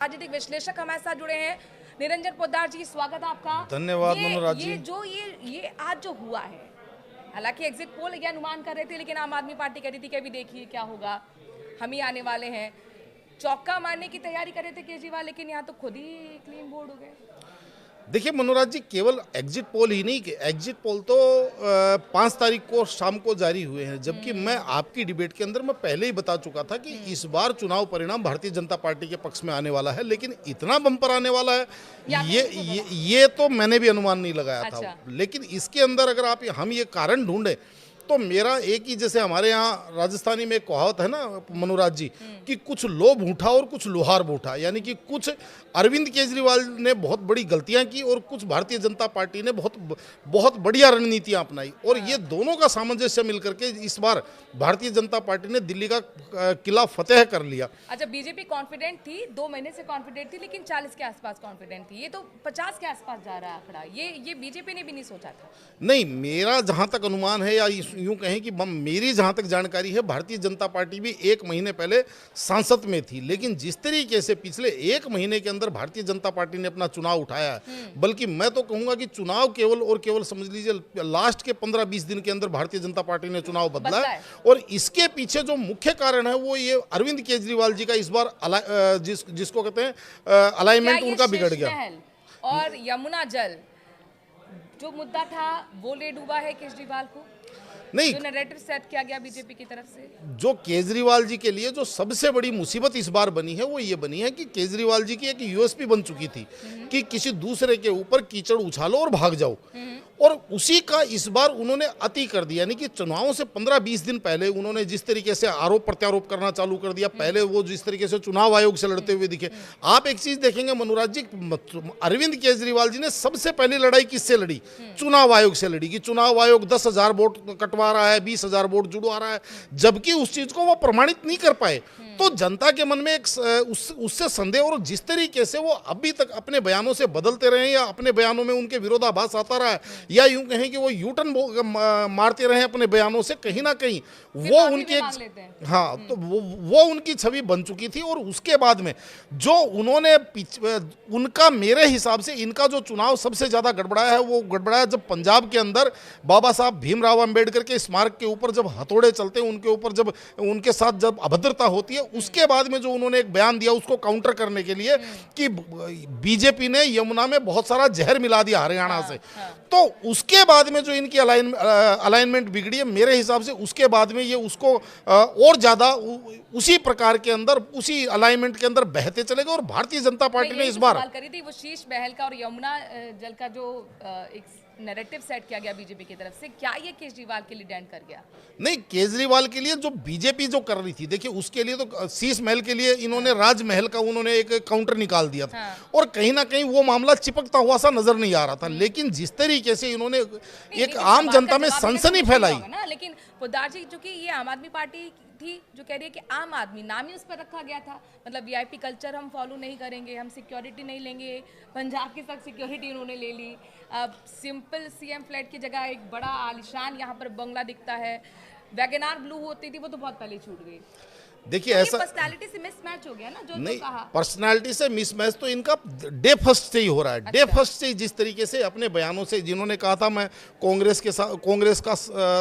राजनीतिक विश्लेषक हमारे साथ जुड़े हैं। निरंजन पोद्दार जी, स्वागत है आपका। धन्यवाद मनोराज जी। ये आज जो हुआ है, हालांकि एग्जिट पोल ये अनुमान कर रहे थे, लेकिन आम आदमी पार्टी कह रही थी कि अभी देखिए क्या होगा, हम ही आने वाले हैं। चौका मारने की तैयारी कर रहे थे केजरीवाल, लेकिन यहाँ तो खुद ही क्लीन बोर्ड हो गए। देखिए मनोराज जी, केवल एग्जिट पोल ही नहीं, कि एग्जिट पोल तो 5 तारीख को शाम को जारी हुए हैं, जबकि मैं आपकी डिबेट के अंदर मैं पहले ही बता चुका था कि इस बार चुनाव परिणाम भारतीय जनता पार्टी के पक्ष में आने वाला है। लेकिन इतना बम्पर आने वाला है ये तो मैंने भी अनुमान नहीं लगाया था। लेकिन इसके अंदर अगर हम ये कारण ढूंढे तो मेरा एक ही, जैसे हमारे यहाँ राजस्थानी में एक कहावत है ना मनोराज जी, कि कुछ लोभ उठा और कुछ लोहार बूठा, यानी कि कुछ अरविंद केजरीवाल ने बहुत बड़ी गलतियां की और कुछ भारतीय जनता पार्टी ने बहुत बढ़िया रणनीतियां अपनाई, और ये दोनों का सामंजस्य मिलकर के इस बार भारतीय जनता पार्टी ने दिल्ली का किला फतेह कर लिया। अच्छा, बीजेपी कॉन्फिडेंट थी, 2 महीने से कॉन्फिडेंट थी, लेकिन 40 के आसपास कॉन्फिडेंट थी। ये तो 50 के आसपास जा रहा है आंकड़ा। ये बीजेपी ने भी नहीं सोचा था। नहीं, मेरा जहां तक अनुमान है, या यूं कहें कि मेरी जहां तक जानकारी है, भारतीय जनता पार्टी भी 1 महीने पहले सांसद में थी। लेकिन जिस तरीके से पिछले 1 महीने के अंदर भारतीय जनता पार्टी ने अपना चुनाव उठाया है, बल्कि मैं तो कहूंगा कि चुनाव केवल और केवल समझ लीजिए लास्ट के 15-20 दिन के अंदर भारतीय जनता पार्टी ने चुनाव बदला है। और इसके पीछे जो मुख्य कारण है वो ये अरविंद केजरीवाल जी का इस बार जिसको कहते हैं अलाइनमेंट उनका बिगड़ गया। और यमुना जल जो मुद्दा था वो ले डूबा है केजरीवाल को, नहीं, जो नैरेटिव सेट किया गया बीजेपी की तरफ से। जो केजरीवाल जी के लिए जो सबसे बड़ी मुसीबत इस बार बनी है वो ये बनी है कि केजरीवाल जी की एक यूएसपी बन चुकी थी कि किसी दूसरे के ऊपर कीचड़ उछालो और भाग जाओ, और उसी का इस बार उन्होंने अति कर दिया। यानी कि चुनावों से 15-20 दिन पहले उन्होंने जिस तरीके से आरोप प्रत्यारोप करना चालू कर दिया, पहले वो जिस तरीके से चुनाव आयोग से लड़ते हुए दिखे। आप एक चीज देखेंगे मनोराज जी, अरविंद केजरीवाल जी ने सबसे पहली लड़ाई किससे लड़ी? चुनाव आयोग से लड़ी, कि चुनाव आयोग 10,000 वोट कटवा रहा है, 20,000 वोट जुड़वा रहा है, जबकि उस चीज को वो प्रमाणित नहीं कर पाए। तो जनता के मन में एक उससे संदेह, और जिस तरीके से वो अभी तक अपने बयानों से बदलते रहे, या अपने बयानों में उनके विरोधाभास आता रहा है, या यूं कहें कि वो यूटर्न मारते रहे अपने बयानों से, कहीं ना कहीं वो उनकी तो वो उनकी छवि बन चुकी थी। और उसके बाद में जो उन्होंने उनका, मेरे हिसाब से इनका जो चुनाव सबसे ज्यादा गड़बड़ाया है वो गड़बड़ाया जब पंजाब के अंदर बाबा साहब भीमराव अंबेडकर के स्मारक के ऊपर जब हथौड़े चलते हैं, उनके ऊपर जब उनके साथ जब अभद्रता होती है, उसके बाद में जो उन्होंने एक बयान दिया उसको काउंटर करने के लिए कि बीजेपी ने यमुना में बहुत सारा जहर मिला दिया हरियाणा से, तो उसके बाद में जो इनकी अलाइनमेंट बिगड़ी है, मेरे हिसाब से उसके बाद में ये उसको और ज्यादा उसी प्रकार के अंदर, उसी अलाइनमेंट के अंदर बहते चले गए। और भारतीय जनता पार्टी ने इस बार सवाल करी थी वो शीश महल का और यमुना जल का जो एक नैरेटिव सेट किया गया बीजेपी की तरफ से, क्या ये केजरीवाल के लिए डेंट कर गया? नहीं, केजरीवाल के लिए जो बीजेपी जो कर रही थी, देखिए उसके लिए तो शीश महल के लिए इन्होंने राजमहल का उन्होंने एक काउंटर निकाल दिया था। और कहीं ना कहीं वो मामला चिपकता हुआ सा नजर नहीं आ रहा था। लेकिन जिस तरीके से इन्होंने एक आम जनता में सनसनी फैलाई ना, लेकिन पोद्दार जी, चूंकि ये आम आदमी पार्टी थी जो कह रही है कि आम आदमी नाम ही उस पर रखा गया था, मतलब वीआईपी कल्चर हम फॉलो नहीं करेंगे, हम सिक्योरिटी नहीं लेंगे, पंजाब की तक सिक्योरिटी उन्होंने ले ली। अब सिंपल सीएम फ्लैट की जगह एक बड़ा आलिशान यहाँ पर बंगला दिखता है। वैगनार ब्लू होती थी, वो तो बहुत पहले छूट गई। देखिए, तो ऐसा पर्सनालिटी से मिसमैच हो गया ना, जो नहीं, कहा पर्सनालिटी से मिसमैच तो इनका डे फर्स्ट से ही हो रहा है। डे फर्स्ट से जिस तरीके से अपने बयानों से, जिन्होंने कहा था मैं कांग्रेस का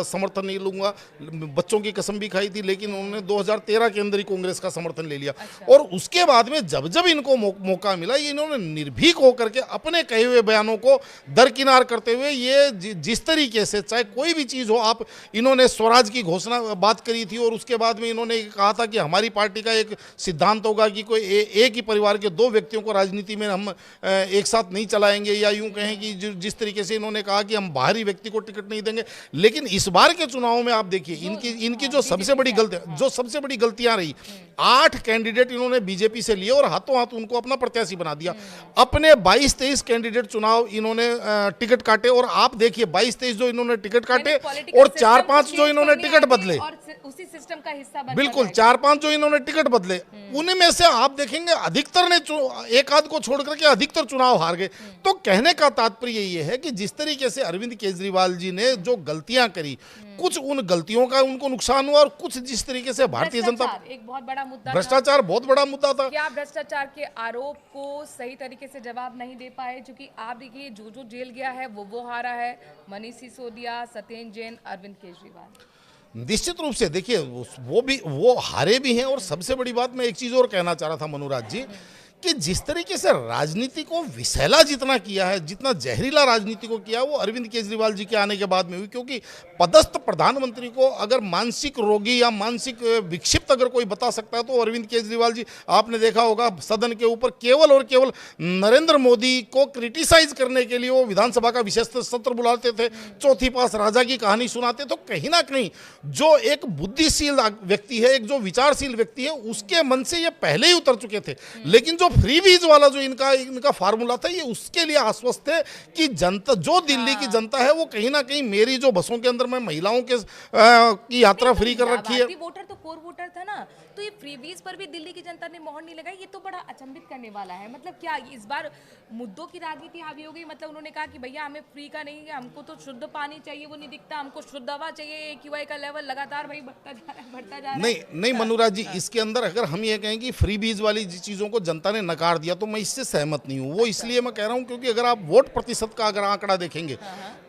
समर्थन नहीं लूंगा, बच्चों की कसम भी खाई थी, लेकिन उन्होंने 2013 के अंदर ही कांग्रेस का समर्थन ले लिया। और उसके बाद में जब जब इनको मौका मिला, इन्होंने निर्भीक होकर के अपने कहे हुए बयानों को दरकिनार करते हुए, ये जिस तरीके से चाहे कोई भी चीज हो, आप इन्होंने स्वराज की घोषणा बात करी थी, और उसके बाद में इन्होंने कहा था कि हमारी पार्टी का एक सिद्धांत होगा कि कोई एक ही परिवार के 2 व्यक्तियों को राजनीति में हम एक साथ नहीं चलाएंगे, या यूं कहें कि जिस तरीके से इन्होंने कहा कि हम बाहरी व्यक्ति को टिकट नहीं देंगे। लेकिन इस बार के चुनाव में आप देखिए इनकी जो सबसे बड़ी गलतियां रही, 8 कैंडिडेट इन्होंने बीजेपी से लिए और हाथों हाथ उनको अपना प्रत्याशी बना दिया। अपने 22-23 कैंडिडेट चुनाव इन्होंने टिकट काटे, और आप देखिए 22-23 जो इन्होंने टिकट काटे और 4-5 जो इन्होंने टिकट बदले, और उसी सिस्टम का हिस्सा बिल्कुल 4 4-5 जो इन्होंने टिकट बदले, उन्हीं में से आप देखेंगे अधिकतर ने एक आध को छोड़ करके अधिकतर चुनाव हार गए। तो कहने का तात्पर्य ये है कि जिस तरीके से अरविंद केजरीवाल जी ने जो गलतियां करी, कुछ उन गलतियों का उनको नुकसान हुआ और कुछ जिस तरीके से भारतीय जनता, एक बहुत बड़ा मुद्दा, भ्रष्टाचार बहुत बड़ा मुद्दा था। क्या भ्रष्टाचार के आरोप को सही तरीके से जवाब नहीं दे पाए? क्योंकि आप देखिए जो जेल गया है वो हारा है, मनीष सिसोदिया, सत्येंद्र जैन, अरविंद केजरीवाल। निश्चित रूप से देखिए वो हारे भी हैं। और सबसे बड़ी बात मैं एक चीज और कहना चाह रहा था मनोराज जी, कि जिस तरीके से राजनीति को विषैला जितना किया है, जितना जहरीला राजनीति को किया, वो अरविंद केजरीवाल जी के आने के बाद में हुई। क्योंकि पदस्थ प्रधानमंत्री को अगर मानसिक रोगी या मानसिक विक्षिप्त अगर कोई बता सकता है तो अरविंद केजरीवाल जी। आपने देखा होगा सदन के ऊपर केवल और केवल नरेंद्र मोदी को क्रिटिसाइज करने के लिए वो विधानसभा का विशेष सत्र बुलाते थे, चौथी पास राजा की कहानी सुनाते। तो कहीं ना कहीं जो एक बुद्धिशील व्यक्ति है, एक जो विचारशील व्यक्ति है, उसके मन से ये पहले ही उतर चुके थे। लेकिन जो फ्रीबीज वाला जो इनका फार्मूला था, ये उसके लिए आश्वस्त थे कि जनता, जो दिल्ली की जनता है, वो कहीं ना कहीं मेरी जो बसों के अंदर में महिलाओं के की यात्रा फ्री कर रखी है। वोटर तो कोर वोटर था ना, तो ये फ्रीबीज पर भी दिल्ली की जनता ने मोहर नहीं लगाई। ये तो बड़ा अचंभित करने वाला है। मतलब क्या इस बार मुद्दों की राजनीति हावी हो गई? मतलब उन्होंने कहा कि भैया हमें फ्री का नहीं है, हमको तो शुद्ध पानी चाहिए, वो नहीं दिखता, हमको शुद्ध हवा चाहिए। AQI का लेवल लगातार भाई बढ़ता जा रहा है। नहीं मनोराज जी, इसके अंदर अगर हम ये कहें कि फ्री बीज वाली चीजों को जनता ने नकार दिया, तो मैं इससे सहमत नहीं हूँ। वो इसलिए मैं कह रहा हूँ क्योंकि अगर आप वोट प्रतिशत का अगर आंकड़ा देखेंगे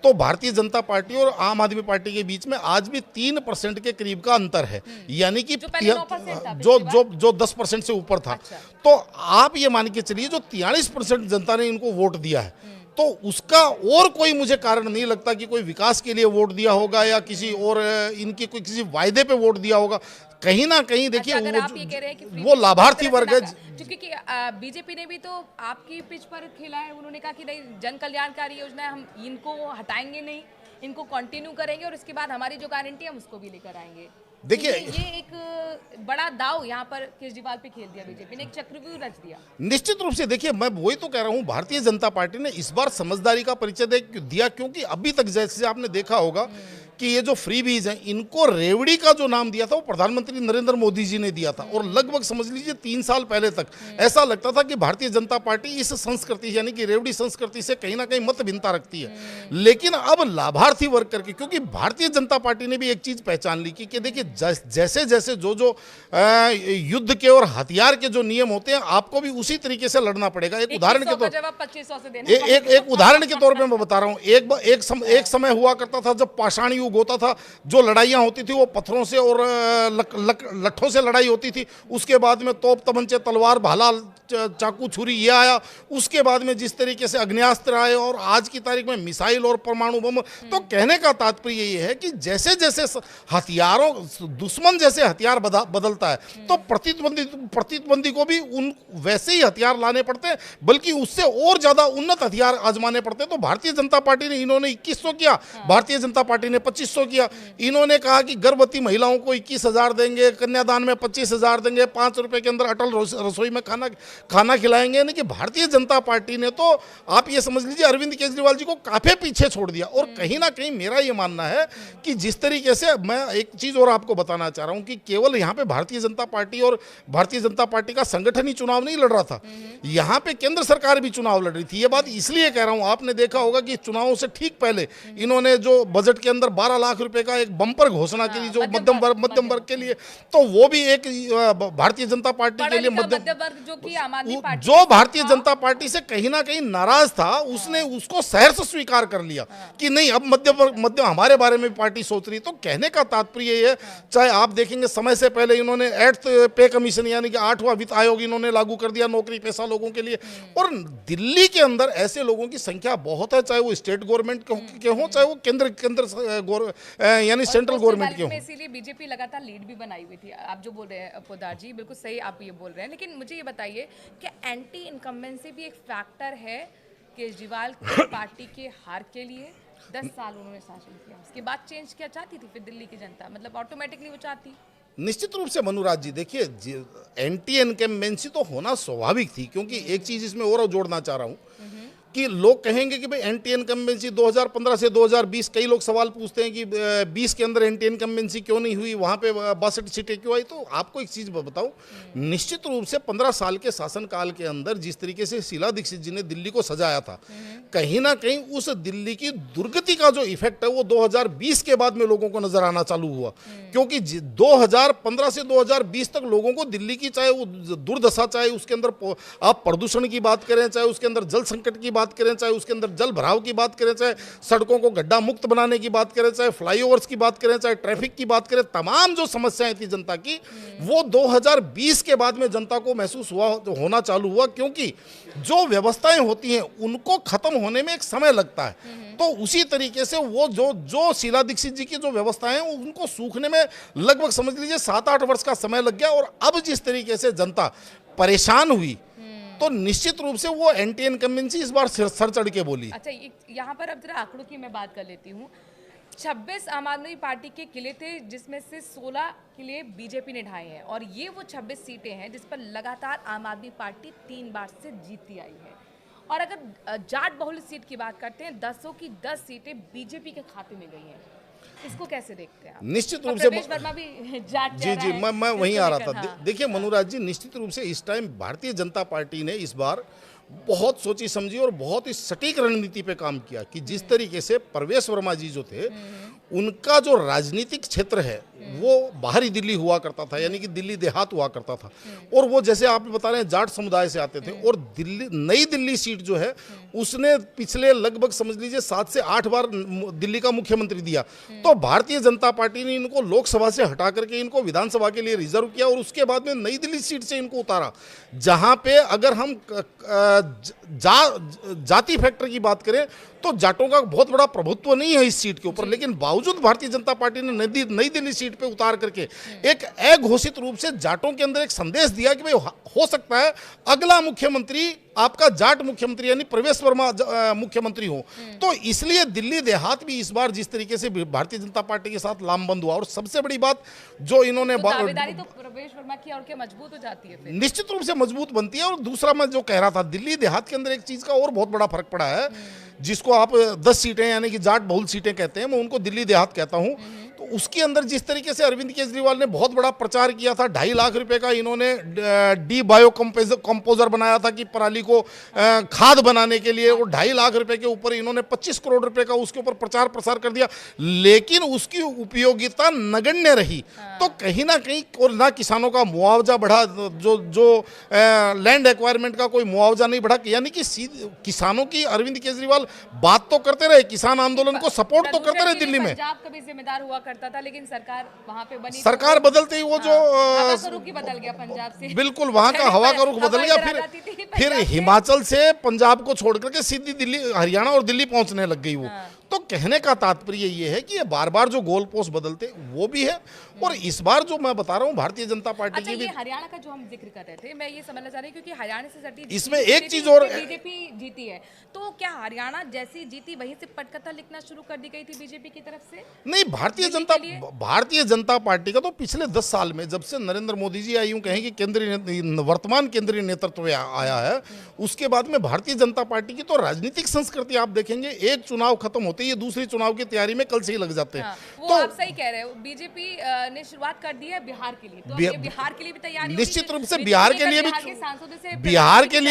तो भारतीय जनता पार्टी और आम आदमी पार्टी के बीच में आज भी 3% के करीब का अंतर है। यानी कि जो 10% से ऊपर था। अच्छा। तो आप ये मान के चलिए जो 43% जनता ने इनको वोट दिया है, तो उसका और कोई मुझे कारण नहीं लगता कि कोई विकास के लिए वोट दिया होगा या किसी और इनके कोई किसी वायदे पे वोट दिया होगा। कहीं ना कहीं देखिए अगर आप ये कह रहे हैं कि वो लाभार्थी वर्ग है। क्योंकि बीजेपी ने भी तो आपकी पिच पर खेला है। उन्होंने कहा कि नहीं, जन कल्याणकारी योजना है, हम इनको हटाएंगे नहीं, इनको कंटिन्यू करेंगे और इसके बाद हमारी जो गारंटी है हम उसको भी लेकर आएंगे। देखिए ये एक बड़ा दाव यहाँ पर केजरीवाल पे खेल दिया बीजेपी ने, एक चक्रव्यूह रच दिया। निश्चित रूप से देखिए, मैं वही तो कह रहा हूँ, भारतीय जनता पार्टी ने इस बार समझदारी का परिचय दिया। क्योंकि अभी तक जैसे आपने देखा होगा कि ये जो फ्रीबीज हैं, इनको रेवड़ी का जो नाम दिया था वो प्रधानमंत्री नरेंद्र मोदी जी ने दिया था। और लगभग समझ लीजिए 3 साल पहले तक ऐसा लगता था कि भारतीय जनता पार्टी इस संस्कृति यानी कि रेवड़ी संस्कृति से कहीं ना कहीं मत भिन्नता रखती है। लेकिन अब लाभार्थी वर्ग करके, क्योंकि भारतीय जनता पार्टी ने भी एक चीज पहचान ली कि देखिए जैसे जैसे जो युद्ध के और हथियार के जो नियम होते हैं, आपको भी उसी तरीके से लड़ना पड़ेगा। एक उदाहरण के तौर 2500 से देना। एक उदाहरण के तौर पर मैं बता रहा हूँ, एक समय हुआ करता था जब पाषाण युग होता था, जो लड़ाइयां होती थी वो पत्थरों से और लट्ठों से लड़ाई होती थी। उसके बाद में तोप तमंचे तलवार भाला चाकू छुरी ये आया। उसके बाद में जिस तरीके से अग्नियास्त्र आए और आज की तारीख में मिसाइल और परमाणु बम। तो कहने का तात्पर्य ये है कि जैसे जैसे हथियारों, दुश्मन जैसे हथियार बदलता है तो प्रतिद्वंदी को भी उन वैसे ही हथियार लाने पड़ते हैं, बल्कि उससे और ज्यादा उन्नत हथियार आजमाने पड़ते हैं। तो भारतीय जनता पार्टी ने, इन्होंने 2100 किया, भारतीय जनता पार्टी ने 2500 किया। इन्होंने कहा कि गर्भवती महिलाओं को 21,000 देंगे, कन्यादान में 25,000 देंगे, 5 रुपए के अंदर अटल रसोई में खाना खिलाएंगे। यानी कि भारतीय जनता पार्टी ने तो आप ये समझ लीजिए अरविंद केजरीवाल जी को काफी पीछे छोड़ दिया। और कहीं ना कहीं मेरा ये मानना है कि जिस तरीके से, मैं एक चीज और आपको बताना चाह रहा हूं कि केवल यहाँ पे भारतीय जनता पार्टी और भारतीय जनता पार्टी का संगठन ही चुनाव नहीं लड़ रहा था, यहाँ पे केंद्र सरकार भी चुनाव लड़ रही थी। ये बात इसलिए कह रहा हूं, आपने देखा होगा कि चुनावों से ठीक पहले इन्होंने जो बजट के अंदर 12 लाख रुपए का एक बम्पर घोषणा की, जो मध्यम वर्ग के लिए, तो वो भी एक भारतीय जनता पार्टी के लिए मध्यम वर्ग जो भारतीय जनता पार्टी से कहीं ना कहीं नाराज था, उसने उसको सहर्ष स्वीकार कर लिया कि नहीं, अब मध्यम हमारे बारे में पार्टी सोच रही। तो कहने का तात्पर्य ये है, चाहे आप देखेंगे समय से पहले इन्होंने 8th पे कमीशन यानी कि 8वां वित्त आयोग इन्होंने लागू कर दिया नौकरी पेशा लोगों के लिए। और दिल्ली के अंदर ऐसे लोगों की संख्या बहुत है, चाहे वो स्टेट गवर्नमेंट के हों, चाहे वो केंद्र यानी सेंट्रल गवर्नमेंट के हों। इसीलिए बीजेपी लगातार लीड भी बनाई हुई थी। आप जो बोल रहे हैं पोद्दार जी, बिल्कुल सही आप ये बोल रहे हैं। लेकिन मुझे ये बताइए कि एंटी इनकम्बेंसी भी एक फैक्टर है केजरीवाल की पार्टी के हार के लिए? 10 साल उन्होंने शासन किया, उसके बाद चेंज क्या चाहती थी फिर दिल्ली की जनता? मतलब ऑटोमेटिकली वो चाहती। निश्चित रूप से मनुराज जी, देखिए एंटी इनकम्बेंसी तो होना स्वाभाविक थी। क्योंकि एक चीज इसमें और जोड़ना चाह रहा हूं कि लोग कहेंगे कि भाई एंटी इनकम्बेंसी 2015 से 2020, कई लोग सवाल पूछते हैं कि 20 के अंदर एंटी इनकम्बेंसी क्यों नहीं हुई, वहाँ पे 62 सीटें क्यों आई। तो आपको एक चीज़ बताऊं, निश्चित रूप से 15 साल के शासनकाल के अंदर जिस तरीके से शीला दीक्षित जी ने दिल्ली को सजाया था, कहीं ना कहीं उस दिल्ली की दुर्गति का जो इफेक्ट है वो 2020 के बाद में लोगों को नजर आना चालू हुआ। क्योंकि 2015 से 2020 तक लोगों को दिल्ली की चाहे वो दुर्दशा, चाहे उसके अंदर आप प्रदूषण की बात करें, चाहे उसके अंदर जल संकट की बात करें, चाहे उसके अंदर जल भराव की बात करें, चाहे सड़कों को गड्ढा मुक्त बनाने की बात करें, चाहे फ्लाईओवर्स की बात करें, चाहे ट्रैफिक की बात करें, तमाम जो समस्याएं थी जनता की, वो 2020 के बाद में जनता को महसूस होना चालू हुआ। क्योंकि जो व्यवस्थाएं होती हैं उनको खत्म होने में एक समय लगता है। तो उसी तरीके से वो जो शीला दीक्षित जी की जो व्यवस्थाएं हैं उनको सूखने में लगभग समझ लीजिए 7-8 वर्ष का समय लग गया। और अब जिस तरीके से जनता परेशान हुई, तो निश्चित रूप से वो एंटी इनकम्बेंसी इस बार सर चढ़ के बोली। अच्छा, यहाँ पर अब जरा आंकड़ों की मैं बात कर लेती हूँ। 26 आम आदमी पार्टी के किले थे, जिसमें से 16 किले बीजेपी ने ढाए हैं, और ये वो 26 सीटें हैं जिस पर लगातार आम आदमी पार्टी 3 बार से जीतती आई है। और अगर जाट बहुल सीट की बात करते हैं, 10 की 10 सीटें बीजेपी के खाते में गई हैं। इसको कैसे देखते हैं आप? निश्चित रूप से प्रवेश वर्मा भी जाट जी मैं वहीं आ रहा था। देखिए मनुराज जी, निश्चित रूप से इस टाइम भारतीय जनता पार्टी ने इस बार बहुत सोची समझी और बहुत ही सटीक रणनीति पे काम किया कि जिस तरीके से प्रवेश वर्मा जी जो थे, उनका जो राजनीतिक क्षेत्र है वो बाहरी दिल्ली हुआ करता था, यानी कि दिल्ली देहात हुआ करता था। और वो जैसे आप बता रहे हैं जाट समुदाय से आते थे। और नई दिल्ली सीट जो है उसने पिछले लगभग समझ लीजिए 7 से 8 बार दिल्ली का मुख्यमंत्री दिया। तो भारतीय जनता पार्टी ने इनको लोकसभा से हटा करके इनको विधानसभा के लिए रिजर्व किया और उसके बाद में नई दिल्ली सीट से इनको उतारा, जहां पे अगर हम जाति फैक्टर की बात करें तो जाटों का बहुत बड़ा प्रभुत्व नहीं है इस सीट के ऊपर। लेकिन बावजूद भारतीय जनता पार्टी ने नई दिल्ली सीट पे उतार करके एक अघोषित रूप से जाटों के अंदर एक संदेश दिया कि भाई हो सकता है अगला मुख्यमंत्री आपका जाट मुख्यमंत्री यानी प्रवेश वर्मा मुख्यमंत्री हो। तो इसलिए दिल्ली देहात भी इस बार जिस तरीके से भारतीय जनता पार्टी के साथ लामबंद हुआ। और सबसे बड़ी बात जो इन्होंने दावेदारी तो प्रवेश वर्मा की और क्या मजबूत हो जाती है फिर? निश्चित रूप से मजबूत बनती है। और दूसरा मैं जो कह रहा था, दिल्ली देहात के अंदर एक चीज का और बहुत बड़ा फर्क पड़ा है, जिसको आप 10 सीटें यानी कि जाट बहुल सीटें कहते हैं, मैं उनको दिल्ली देहात कहता हूं। तो उसके अंदर जिस तरीके से अरविंद केजरीवाल ने बहुत बड़ा प्रचार किया था, 2.5 लाख रुपए का इन्होंने डी बायो कंपोजर बनाया था कि पराली को खाद बनाने के लिए, और 2.5 लाख रुपए के ऊपर इन्होंने 25 करोड़ रुपए का उसके ऊपर प्रचार प्रसार कर दिया। लेकिन उसकी उपयोगिता नगण्य रही। तो कहीं ना कहीं, और ना किसानों का मुआवजा बढ़ा, जो लैंड एक्वायरमेंट का कोई मुआवजा नहीं बढ़ा। यानी कि किसानों की अरविंद केजरीवाल बात तो करते रहे, किसान आंदोलन को सपोर्ट तो करते रहे दिल्ली में। पंजाब का भी जिम्मेदार हुआ करता था, लेकिन सरकार वहां पे बनी, सरकार बदलते ही वो जो हवा का रुख ही बदल गया पंजाब से। बिल्कुल, वहां का हवा का रुख बदल गया। फिर हिमाचल से पंजाब को छोड़ करके सीधी दिल्ली, हरियाणा और दिल्ली पहुंचने लग गई वो। तो कहने का तात्पर्य ये है कि ये बार बार जो गोल पोस्ट बदलते वो भी है। और इस बार जो मैं बता रहा हूँ भारतीय जनता पार्टी की भी, हरियाणा का जो हम जिक्र कर रहे थे, मैं ये समझना चाह रही हूँ क्योंकि हरियाणा से सटी इसमें एक चीज और बीजेपी जीती है। तो क्या हरियाणा जैसी जीती वहीं से पटकथा लिखना शुरू कर दी गई थी बीजेपी की तरफ से? नहीं, भारतीय जनता पार्टी का तो पिछले 10 साल में जब से नरेंद्र मोदी जी यूं कहें कि वर्तमान केंद्रीय नेतृत्व आया है, उसके बाद में भारतीय जनता पार्टी की तो राजनीतिक संस्कृति आप देखेंगे, एक चुनाव खत्म होते ही दूसरी चुनाव की तैयारी में कल से ही लग जाते हैं। तो आप सही कह रहे हो, बीजेपी ने शुरुआत कर दी है बिहार के लिए, तो बिहार के लिए भी तैयारी, निश्चित रूप से बिहार के लिए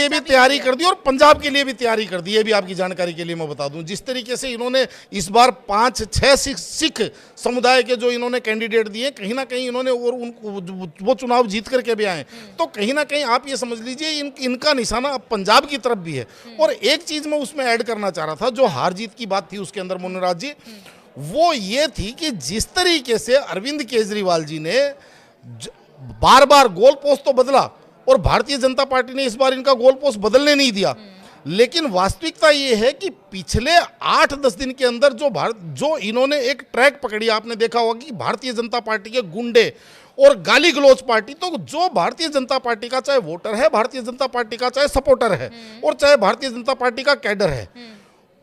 भी तैयारी कर दी और पंजाब के लिए भी तैयारी कर दी। ये भी आपकी जानकारी के लिए मैं बता दूं, जिस तरीके से इन्होंने इस बार 5-6 सिख समुदाय के जो इन्होंने कैंडिडेट दिए, कहीं ना कहीं इन्होंने और वो चुनाव जीत करके भी आए। तो कहीं ना कहीं आप ये समझ लीजिए इनका निशाना अब पंजाब की तरफ भी है। और एक चीज मैं उसमें ऐड करना चाह रहा था, जो हार जीत की बात थी उसके अंदर मुन्नराज जी, वो ये थी कि जिस तरीके से अरविंद केजरीवाल जी ने बार बार गोल पोस्ट तो बदला और भारतीय जनता पार्टी ने इस बार इनका गोल पोस्ट बदलने नहीं दिया। लेकिन वास्तविकता ये है कि पिछले 8-10 दिन के अंदर जो इन्होंने एक ट्रैक पकड़ी, आपने देखा होगा कि भारतीय जनता पार्टी के गुंडे और गाली गलौज पार्टी, तो जो भारतीय जनता पार्टी का चाहे वोटर है, भारतीय जनता पार्टी का चाहे सपोर्टर है और चाहे भारतीय जनता पार्टी का कैडर है,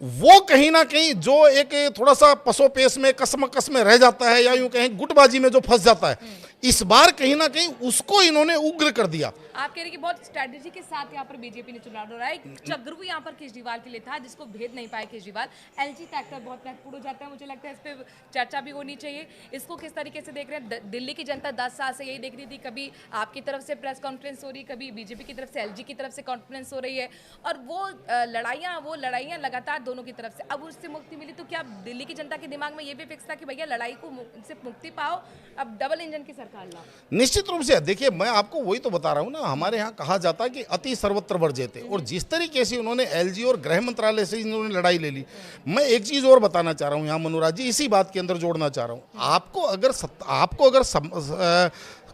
वो कहीं ना कहीं जो एक थोड़ा सा पसोपेश में कसम में रह जाता है या यूं कहें गुटबाजी में जो फंस जाता है, इस बार कहीं ना कहीं उसको इन्होंने उग्र कर दिया। आप कह रहे हैं कि बहुत स्ट्रेटेजी के साथ यहाँ पर बीजेपी ने चुनाव लड़ा है। चक्रु यहाँ पर केजरीवाल के लिए था जिसको भेद नहीं पाए केजरीवाल। एलजी फैक्टर बहुत महत्वपूर्ण हो जाता है, मुझे लगता है इस पर चर्चा भी होनी चाहिए। इसको किस तरीके से देख रहे हैं? दिल्ली की जनता 10 साल से यही देख रही थी, कभी आपकी तरफ से प्रेस कॉन्फ्रेंस हो रही, कभी बीजेपी की तरफ से एलजी की तरफ से कॉन्फ्रेंस हो रही है, और वो लड़ाइयाँ लगातार दोनों की तरफ से। अब उससे मुक्ति मिली तो क्या दिल्ली की जनता के दिमाग में ये भी फिक्स था कि भैया लड़ाई को से मुक्ति पाओ, अब डबल इंजन की सरकार लाओ? निश्चित रूप से देखिए, मैं आपको वही तो बता रहा हूँ ना, हमारे यहाँ कहा जाता है कि अति सर्वत्र वर्जेते, और जिस तरीके से उन्होंने एलजी और गृह मंत्रालय से इन्होंने लड़ाई ले ली। मैं एक चीज और बताना चाह रहा हूँ यहाँ मनोराज जी, इसी बात के अंदर जोड़ना चाह रहा हूँ। आपको अगर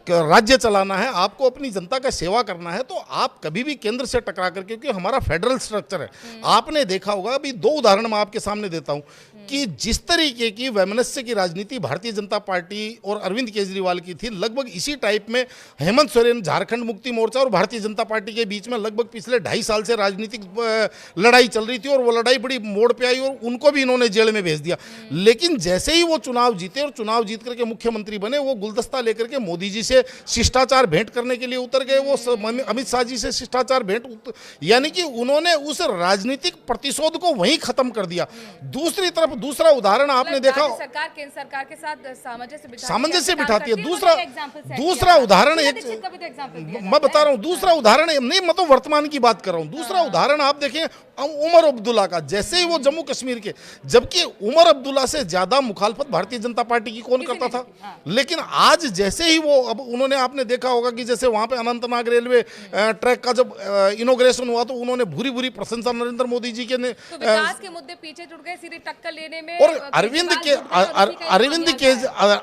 राज्य चलाना है, आपको अपनी जनता का सेवा करना है, तो आप कभी भी केंद्र से टकरा कर, क्योंकि हमारा फेडरल स्ट्रक्चर है। आपने देखा होगा, अभी 2 उदाहरण मैं आपके सामने देता हूं कि जिस तरीके की वैमनस्य की राजनीति भारतीय जनता पार्टी और अरविंद केजरीवाल की थी, लगभग इसी टाइप में हेमंत सोरेन, झारखंड मुक्ति मोर्चा और भारतीय जनता पार्टी के बीच में लगभग पिछले 2.5 साल से राजनीतिक लड़ाई चल रही थी, और वो लड़ाई बड़ी मोड़ पे आई और उनको भी इन्होंने जेल में भेज दिया। लेकिन जैसे ही वो चुनाव जीते और चुनाव जीत करके मुख्यमंत्री बने, वो गुलदस्ता लेकर के मोदी जी से शिष्टाचार भेंट करने के लिए उतर गए। वो अमित शाह जी से शिष्टाचार भेंट, यानी कि उन्होंने उस राजनीतिक प्रतिशोध को वहीं खत्म कर दिया। दूसरी तरफ दूसरा उदाहरण आपने देखा, सरकार केंद्र सरकार के साथ सामंजस्य बिठाती है। दूसरा उदाहरण मैं बता रहा हूं, दूसरा उदाहरण नहीं, मैं तो वर्तमान की बात कर रहा हूं। दूसरा उदाहरण आप देखें उमर अब्दुल्ला का, जैसे ही वो जम्मू कश्मीर के, जबकि उमर अब्दुल्ला से ज्यादा मुखालफत भारतीय जनता पार्टी की कौन करता था, लेकिन आज जैसे ही वो, अब उन्होंने, आपने देखा होगा कि जैसे वहां पे अनंतनाग रेलवे ट्रैक का जब इनॉग्रेशन हुआ तो उन्होंने भूरी भूरी प्रशंसा नरेंद्र मोदी जी के ने, तो विकास के मुद्दे पीछे छूट गए, सीधे टक्कर लेने में। और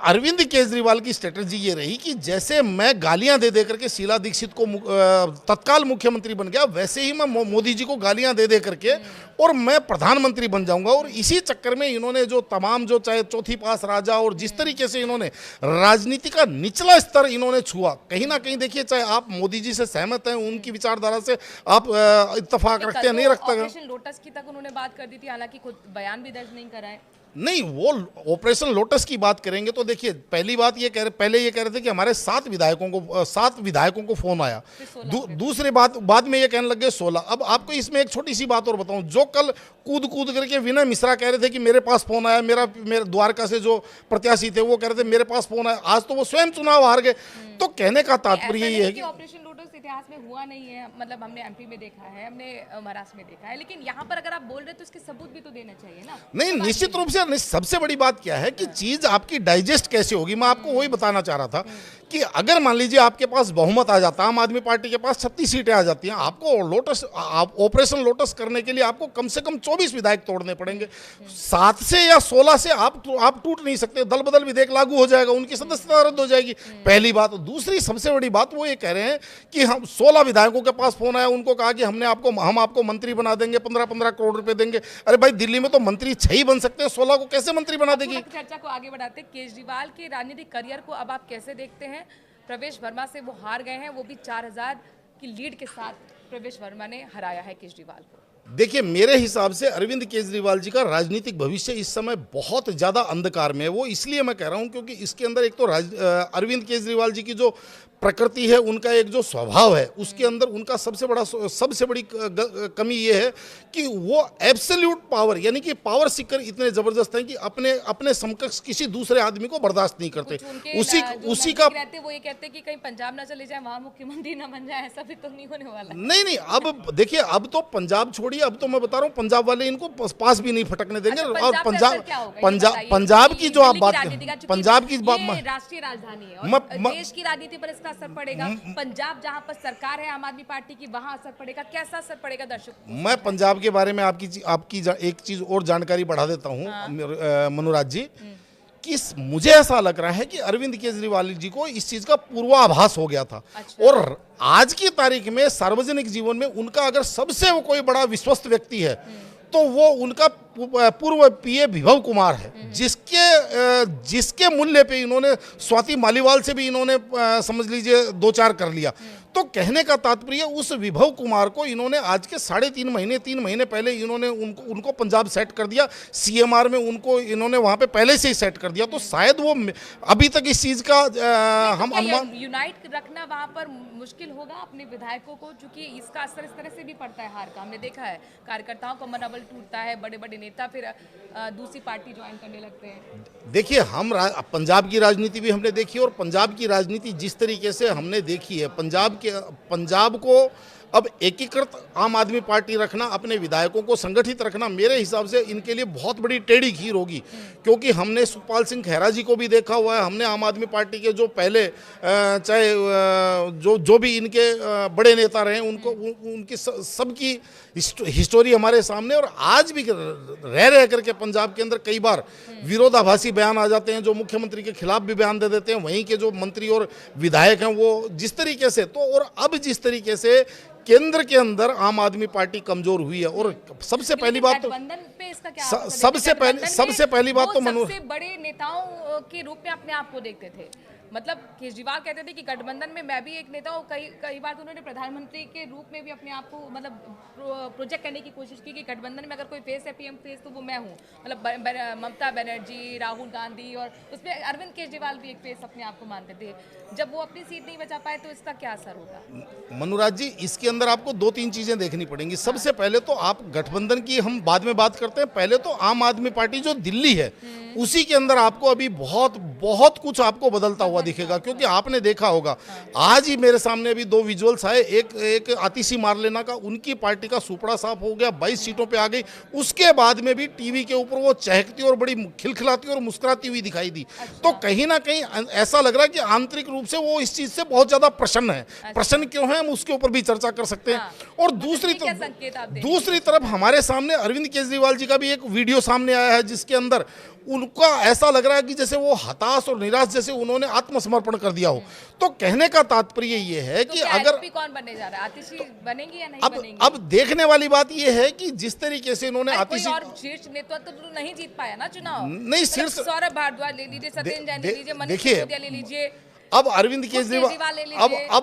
अरविंद केजरीवाल की स्ट्रेटेजी ये रही कि जैसे मैं गालियां दे करके शीला दीक्षित को तत्काल मुख्यमंत्री बन गया, वैसे ही मैं मोदी जी को गालियां दे करके और मैं प्रधानमंत्री बन जाऊंगा। और इसी चक्कर में इन्होंने जो तमाम, जो चाहे चौथी पास राजा और जिस तरीके से इन्होंने राजनीति का निचला स्तर इन्होंने छुआ, कहीं ना कहीं देखिए, चाहे आप मोदी जी से सहमत हैं, उनकी विचारधारा से आप इत्तेफाक रखते हैं, नहीं रखते हैं। ऑपरेशन लोटस की तक उन्होंने बात कर दी थी, हालांकि खुद बयान भी दर्ज नहीं कराए। नहीं, वो ऑपरेशन लोटस की बात करेंगे तो देखिए, पहली बात ये पहले ये कह रहे थे कि हमारे 7 विधायकों को फोन आया। दूसरी बात, बाद में ये कहने लगे 16। अब आपको इसमें एक छोटी सी बात और बताऊं, जो कल कूद करके विनय मिश्रा कह रहे थे कि मेरे पास फोन आया, मेरे द्वारका से जो प्रत्याशी थे वो कह रहे थे मेरे पास फोन आया, आज तो वो स्वयं चुनाव हार गए। तो कहने का तात्पर्य ये है कि ऑपरेशन लोटस इतिहास में हुआ नहीं है, मतलब हमने एमपी में देखा है, हमने महाराष्ट्र में देखा है, लेकिन यहाँ पर अगर आप बोल रहे तो इसके सबूत भी तो देना चाहिए ना। नहीं, निश्चित रूप से सबसे बड़ी बात क्या है कि चीज आपकी डाइजेस्ट कैसे होगी, मैं आपको वही बताना चाह रहा था कि अगर मान लीजिए आपके पास बहुमत आ जाता, आम आदमी पार्टी के पास 36 सीटें आ जाती हैं, आपको ऑपरेशन लोटस करने के लिए आपको कम से कम 24 विधायक तोड़ने पड़ेंगे। 7 से या 16 से आप टूट नहीं सकते, दल बदल विधेयक लागू हो जाएगा, उनकी सदस्यता रद्द हो जाएगी, पहली बात। दूसरी सबसे बड़ी बात वो ये कह रहे हैं कि हम 16 विधायकों के पास फोन आया, उनको कहा कि हम आपको मंत्री बना देंगे, 15-15 करोड़ रुपए देंगे। अरे भाई, दिल्ली में तो मंत्री 6 ही बन सकते हैं, 16 को कैसे मंत्री बना देगी? चर्चा को आगे बढ़ाते, केजरीवाल के राजनीतिक करियर को अब आप कैसे देखते हैं? प्रवेश वर्मा से वो हार गए हैं, वो भी 4000 की लीड के साथ प्रवेश वर्मा ने हराया है केजरीवाल को। देखिए, मेरे हिसाब से अरविंद केजरीवाल जी का राजनीतिक भविष्य इस समय बहुत ज़्यादा अंधकार में है। वो इसलिए मैं कह रहा हूं क्योंकि इसके अंदर एक तो अरविंद केजरीवाल जी की जो प्रकृति है, उनका एक जो स्वभाव है, उसके अंदर उनका सबसे बड़ी कमी ये है कि वो एब्सोल्यूट पावर, यानी कि पावर सीकर इतने जबरदस्त हैं कि अपने समकक्ष किसी दूसरे आदमी को बर्दाश्त नहीं करते। उसी का रहते वो ये कहते हैं कि कहीं पंजाब ना चले जाए, वहां मुख्यमंत्री ना बन जाए, ऐसा भी तो नहीं होने वाला। नहीं, अब देखिए, अब तो पंजाब छोड़िए, अब तो मैं बता रहा हूँ पंजाब वाले इनको पास भी नहीं फटकने देंगे। और पंजाब की जो आप बात, पंजाब की राष्ट्रीय राजधानी है और देश की राजनीति पर असर पड़ेगा। पंजाब जहां पर सरकार है आम आदमी पार्टी की, वहां असर पड़ेगा, कैसा असर पड़ेगा दर्शक? मैं पंजाब के बारे में आपकी एक चीज और जानकारी बढ़ा देता हूं मनोराज जी, कि मुझे ऐसा लग रहा है कि अरविंद केजरीवाल जी को इस चीज का पूर्वाभास हो गया था। अच्छा। और आज की तारीख में सार्वजनिक जीवन में उनका अगर सबसे वो कोई बड़ा विश्वस्त व्यक्ति है तो वो उनका पूर्व पीए विभव कुमार है, जिसके मूल्य पे इन्होंने स्वाति मालीवाल से भी इन्होंने समझ लीजिए 2-4 कर लिया। तो कहने का तात्पर्य उस विभव कुमार को इन्होंने आज के 3 महीने पहले इन्होंने उनको पंजाब सेट कर दिया, सीएमआर में उनको इन्होंने वहां पे पहले से ही सेट कर दिया। तो शायद वो अभी तक इस चीज का हम अनुमान यूनाइट रखना वहां पर मुश्किल होगा अपने विधायकों को, क्योंकि इसका असर इस तरह से भी पड़ता है हार का। हमने देखा है कार्यकर्ताओं का मनोबल टूटता है, बड़े बड़े नेता फिर दूसरी पार्टी ज्वाइन करने लगते हैं। देखिए हम पंजाब की राजनीति भी हमने देखी और पंजाब की राजनीति जिस तरीके से हमने देखी है, पंजाब को अब एकीकृत आम आदमी पार्टी रखना, अपने विधायकों को संगठित रखना मेरे हिसाब से इनके लिए बहुत बड़ी टेढ़ी खीर होगी। क्योंकि हमने सुखपाल सिंह खैरा जी को भी देखा हुआ है, हमने आम आदमी पार्टी के जो पहले चाहे जो भी इनके बड़े नेता रहे उनको उनकी सबकी हिस्टोरी हमारे सामने। और आज भी रह करके पंजाब के अंदर कई बार विरोधाभासी बयान आ जाते हैं, जो मुख्यमंत्री के खिलाफ भी बयान दे देते हैं, वहीं के जो मंत्री और विधायक हैं वो जिस तरीके से और अब जिस तरीके से केंद्र के अंदर आम आदमी पार्टी कमजोर हुई है। और सबसे पहली बात तो पे इसका क्या सबसे पहली बात तो सबसे बड़े नेताओं के रूप में अपने आप को देखते थे। मतलब केजरीवाल कहते थे कि गठबंधन में मैं भी एक नेता हूँ। कई बार तो उन्होंने प्रधानमंत्री के रूप में भी अपने आप को मतलब प्रोजेक्ट करने की कोशिश की कि गठबंधन में अगर कोई फेस है पीएम फेस तो वो मैं हूँ। मतलब ममता बनर्जी, राहुल गांधी और उसमें अरविंद केजरीवाल भी एक फेस अपने आप को मानते थे। जब वो अपनी सीट नहीं बचा पाए तो इसका क्या असर होगा? मनुराज जी, इसके अंदर आपको 2-3 चीजें देखनी पड़ेंगी। सबसे पहले तो आप गठबंधन की हम बाद में बात करते हैं, पहले तो आम आदमी पार्टी जो दिल्ली है उसी के अंदर आपको अभी बहुत कुछ आपको बदलता हुआ दिखेगा। क्योंकि आपने देखा होगा आज ही मेरे सामने अभी 2 विजुअल्स आए, एक आतिशी मारलेना का, उनकी पार्टी का सुपड़ा साफ हो गया, 22 सीटों पे आ गई। उसके बाद में भी टीवी के ऊपर वो चहकती और बड़ी खिलखिलाती और मुस्कुराती हुई दिखाई दी। तो कहीं ना कहीं ऐसा लग रहा है कि आंतरिक रूप से वो इस चीज से बहुत ज्यादा प्रसन्न है। प्रसन्न क्यों है हम उसके ऊपर भी चर्चा कर सकते हैं। और दूसरी तरफ हमारे सामने अरविंद केजरीवाल जी का भी एक वीडियो सामने आया है जिसके अंदर उनका ऐसा लग रहा है कि जैसे वो हताश और निराश जैसे उन्होंने आत्मसमर्पण कर दिया हो। तो कहने का तात्पर्य ये है कि अगर कौन बनने जा रहा है, आतिशी बनेंगी या नहीं बनेंगी? अब देखने वाली बात ये है कि जिस तरीके से इन्होंने आतिशी और शीर्ष नेतृत्व तो नहीं जीत पाया ना चुनाव। नहीं, शीर्ष सौरभ भारद्वाज ले लीजिए, सत्येंद्र जैन ले लीजिए, मनीष सिसोदिया ले लीजिए। अब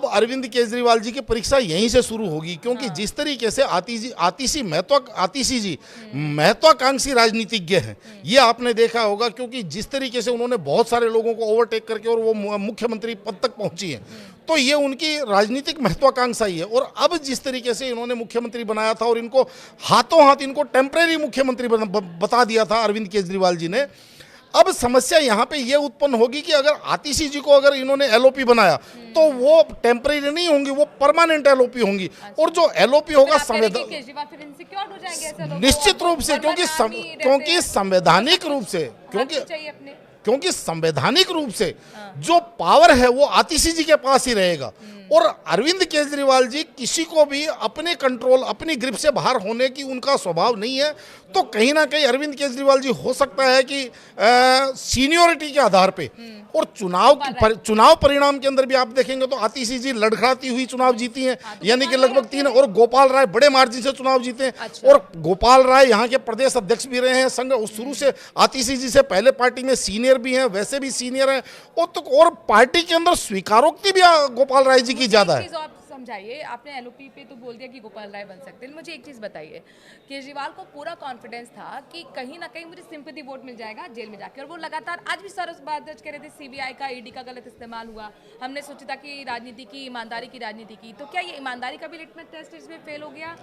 अरविंद केजरीवाल जी की परीक्षा यहीं से शुरू होगी। क्योंकि जिस तरीके से आतिशी जी महत्वाकांक्षी राजनीतिज्ञ हैं, ये आपने देखा होगा। क्योंकि जिस तरीके से उन्होंने बहुत सारे लोगों को ओवरटेक करके और वो मुख्यमंत्री पद तक पहुंची है, तो ये उनकी राजनीतिक महत्वाकांक्षा ही है। और अब जिस तरीके से इन्होंने मुख्यमंत्री बनाया था और इनको हाथों हाथ इनको टेम्परेरी मुख्यमंत्री बता दिया था अरविंद केजरीवाल जी ने, अब समस्या यहाँ पे ये उत्पन्न होगी कि अगर आतिशी जी को अगर इन्होंने एलओपी बनाया तो वो टेम्परेरी नहीं होंगी, वो परमानेंट एलओपी होंगी। और जो एलओपी होगा निश्चित रूप से, क्योंकि संवैधानिक रूप से जो पावर है वो आतिशी जी के पास ही रहेगा। और अरविंद केजरीवाल जी किसी को भी अपने कंट्रोल, अपनी ग्रिप से बाहर होने की उनका स्वभाव नहीं है। तो कहीं ना कहीं अरविंद केजरीवाल जी हो सकता है कि सीनियोरिटी के आधार पे और चुनाव परिणाम के अंदर भी आप देखेंगे तो आतिशी जी लड़खड़ाती हुई चुनाव जीती हैं, यानी कि लगभग 3, और गोपाल राय बड़े मार्जिन से चुनाव जीते हैं। अच्छा। और गोपाल राय यहाँ के प्रदेश अध्यक्ष भी रहे हैं, संघ शुरू से आतिशी जी से पहले पार्टी में सीनियर भी हैं, वैसे भी सीनियर हैं। और पार्टी के अंदर स्वीकारोक्ति भी गोपाल राय जी की ज्यादा है। समझाइए, आपने एलओपी पे तो बोल दिया कि गोपाल राय बन सकते हैं, मुझे एक चीज़ बताइए। केजरीवाल को पूरा कॉन्फिडेंस था कि कहीं ना कहीं मुझे सिंपैथी वोट मिल जाएगा जेल में जाकर, और वो लगातार आज भी सरोज बात दर्ज कर रहे थे सीबीआई का, ईडी का गलत इस्तेमाल हुआ। हमने सोचा था कि राजनीति की ईमानदारी की राजनीति की, तो क्या ये ईमानदारी का भी लिटमस टेस्ट इसमें फेल हो गया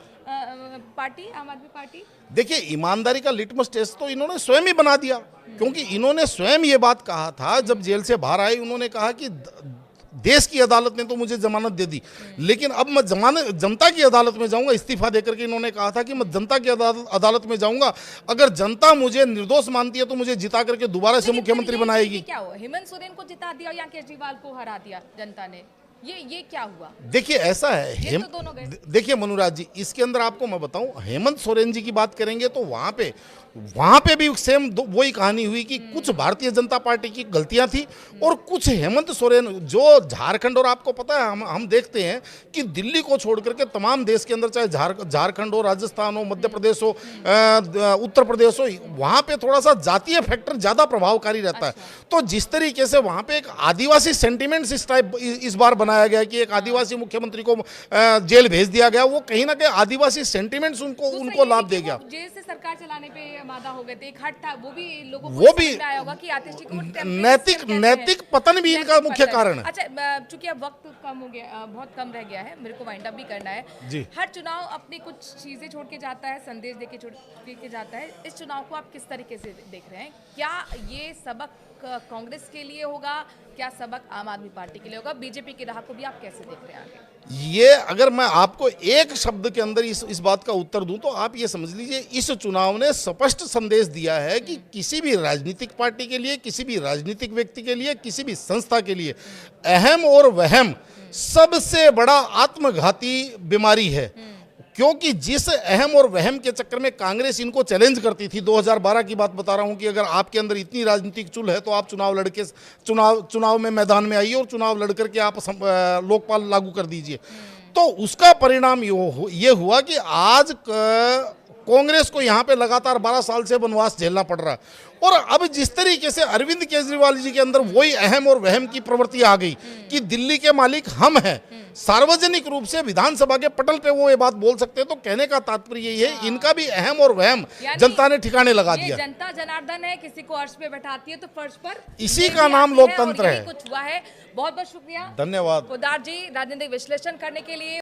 पार्टी आम आदमी पार्टी? देखिए, ईमानदारी का लिटमस टेस्ट तो इन्होंने स्वयं ही बना दिया। क्योंकि इन्होंने स्वयं ये बात कहा था जब जेल से बाहर आए, उन्होंने कहा कि देश की अदालत ने तो मुझे जमानत दे दी, लेकिन अब मैं जनता की अदालत में जाऊंगा। इस्तीफा देकर के इन्होंने कहा था कि मैं जनता की अदालत में जाऊंगा, अगर जनता मुझे निर्दोष मानती है तो मुझे जिता करके दोबारा से मुख्यमंत्री बनाएगी। क्या हुआ, हेमंत सोरेन को जिता दिया या केजरीवाल को हरा दिया जनता ने? ये क्या हुआ? देखिए ऐसा है, देखिए मनुराज जी, इसके अंदर आपको मैं बताऊं, हेमंत सोरेन जी की बात करेंगे तो वहां पे भी सेम वही कहानी हुई कि कुछ भारतीय जनता पार्टी की गलतियां थी और कुछ हेमंत सोरेन जो झारखंड, और आपको पता है हम देखते हैं कि दिल्ली को छोड़ करके तमाम देश के अंदर, चाहे झारखंड हो, राजस्थान हो, मध्य प्रदेश हो, उत्तर प्रदेश हो, वहां पे थोड़ा सा जातीय फैक्टर ज्यादा प्रभावकारी रहता है। तो जिस तरीके से वहां पे एक आदिवासी सेंटिमेंट्स इस बार बनाया बनाया गया कि एक आदिवासी मुख्यमंत्री को जेल भेज दिया गया, वो कहीं ना कहीं आदिवासी सेंटिमेंट्स उनको लाभ दे गया। जेल से सरकार चलाने पे मादा हो गए थे, एक हट था, वो भी लोगों को वो भी समझ में आया होगा कि आतिशी को नैतिक पतन भी इनका मुख्य कारण है। अच्छा, चूंकि अब वक्त कम हो गया, बहुत कम रह गया है, मेरे को वाइंड अप भी करना है जी। हर चुनाव अपनी कुछ चीजें छोड़ के जाता है, संदेश दे के जाता है। इस चुनाव को आप किस तरीके से देख रहे हैं? क्या ये सबक कांग्रेस के लिए होगा, क्या सबक आम आदमी पार्टी के लिए होगा? बीजेपी की राह को भी आप कैसे देख रहे हैं आगे? ये अगर मैं आपको एक शब्द के अंदर इस बात का उत्तर दूं तो आप ये समझ लीजिए, इस चुनाव ने स्पष्ट संदेश दिया है कि किसी भी राजनीतिक पार्टी के लिए, किसी भी राजनीतिक व्यक्ति के लिए, किसी भी संस्था के लिए अहम और वहम सबसे बड़ा आत्मघाती बीमारी है। क्योंकि जिस अहम और वहम के चक्कर में कांग्रेस इनको चैलेंज करती थी, 2012 की बात बता रहा हूं कि अगर आपके अंदर इतनी राजनीतिक चुल है तो आप चुनाव में मैदान में आइए और चुनाव लड़ करके आप लोकपाल लागू कर दीजिए। तो उसका परिणाम ये हुआ कि आज कांग्रेस को यहाँ पे लगातार 12 साल से वनवास झेलना पड़ रहा है। और अब जिस तरीके से अरविंद केजरीवाल जी के अंदर वही अहम और वहम की प्रवृत्ति आ गई कि दिल्ली के मालिक हम हैं, सार्वजनिक रूप से विधानसभा के पटल पे वो ये बात बोल सकते हैं, तो कहने का तात्पर्य यही है इनका भी अहम और वहम जनता ने ठिकाने लगा दिया। जनता जनार्दन है, किसी को अर्श पे बैठाती है तो फर्श पर, इसी का नाम लोकतंत्र है। कुछ हुआ है। बहुत बहुत शुक्रिया, धन्यवाद पोद्दार जी, राजनीतिक विश्लेषण करने के लिए।